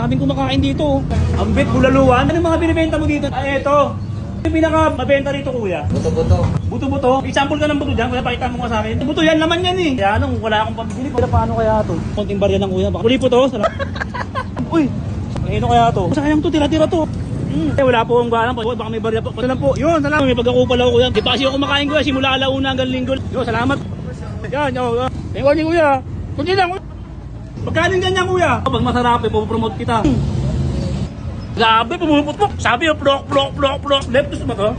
daming kumakain dito. Ambit, bulaluan. Ano mga binibenta mo dito? Ay, eto. Yung pinaka mabenta rito, kuya. Buto-buto. Buto-buto. Example ka ng buto dyan. Kuya, pakita mo nga sa akin. Buto yan, laman yan eh. Kaya nung wala akong pambili. Pero paano kaya to? Konting barya ng kuya. Baka puli po to. Uy, ano kaya to? Sayang to, tira-tira to. Wala po akong galang po. Baka may barya po. Ito lang po. Yun, salamat. May pagkakupal ako, kuya. Di pa kasi ako kumakain, kuya. Simula alauna hanggang linggo. Yun, salamat. Yan, yun. Thank you, kuya. Kunti lang. Magkano ganyan, kuya? Pag masarap, ipopromote kita. Grabe, pumupot-pot. Sabi yung plok. Leptos ba to?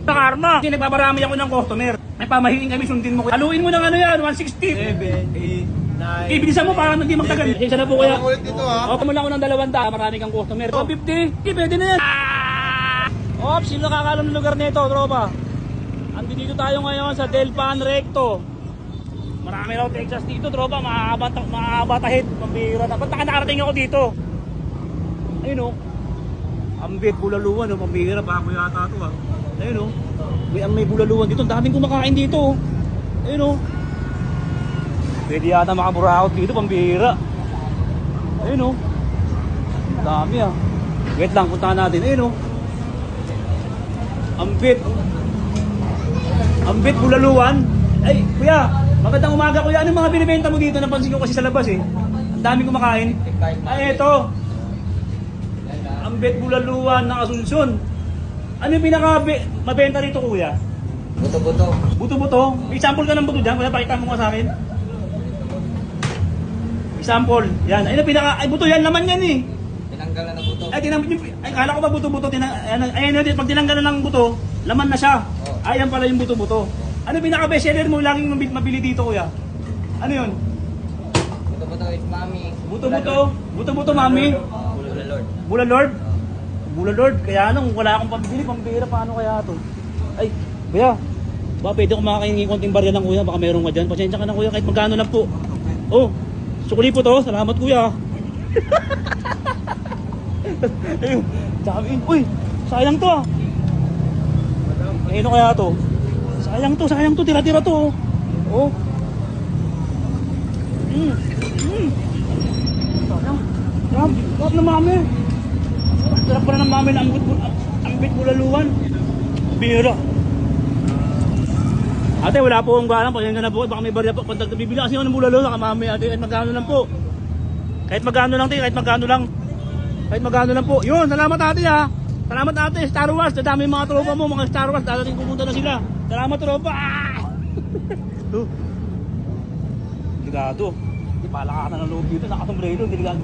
Nakarma. Kasi nagpaparami ako ng customer. May pamahiin kami, sundin mo. Haluin mo ng ano yan, 160. 7, 8, 9. Ibisan mo para hindi magtagal. Isa na po kuya. Ulit dito ha. O, mo lang ako ng 200. Marami kang customer. 250. Pwede na yan. Ops, sino nakakalam ng lugar nito, tropa? Andito tayo ngayon sa Delpan Recto. Marami raw Texas dito, tropa. Maabatahit. Pambira na. Ba't nakarating ako dito? Ayun o. Ambit, bulaluan o. Pambira pa ako yata ito ha. Ayun o. May bulaluan dito. Ang daming kumakain dito o. Ayun o. Pwede yata makaburaot dito. Pambira. Ayun o. Dami ah. Wait lang, puntahan natin. Ayun o. Ambit. Ambit, bulaluan. Ay, kuya. Magandang umaga, kuya. Anong mga binibenta mo dito? Napansin ko kasi sa labas eh. Ang daming kumakain. Ay, eto. Ambit, bulaluan ng Asunsyon. Ano yung pinaka mabenta rito, kuya? Buto-buto. Buto-buto? Example ka ng buto dyan. Kuya, pakita mo nga sa akin. Example. Yan. Ay, pinaka, ay, buto yan. Laman yan eh. Tinanggalan na buto. Ay, kala ko ba buto-buto? Ayan, pag tinanggalan ng buto, laman na siya. Ayan pala yung buto-buto. Ano pinaka best seller mo laging mabili dito, kuya? Ano yun? Buto-buto is mami. Buto-buto? Buto-buto, mami? Bulalord. Bulalord? Bulalord? Kaya nung wala akong pambili, pambira, paano kaya to? Ay, kuya, ba pwede akong makakainin konting barya ng kuya, baka meron ka dyan. Pasensya ka na, kuya, kahit magkano lang po. Oh, sukuli po to, salamat, kuya. Ayun, sabi, uy, sayang to ah. Ano kaya to? Sayang to, tira-tira to. Oh. Sayang. Sarap na mami. Sarap pa na ng mami na ambit bulaluan. Bira. Ate, wala po akong galang. Pasensya na po. Baka may barya po. Pag bibili kasi ako ng bulaluan sa mami. Ate, kahit magkano lang po. Kahit magkano lang, te. Kahit magkano lang po. Yun, salamat ate ha. Salamat ate, Star Wars. Dadami yung mga tropa mo, mga Star Wars. Dadating pupunta na sila. Salamat tropa. Delikado. Di pala ka na ng loob dito. Nakasombrero. Delikado.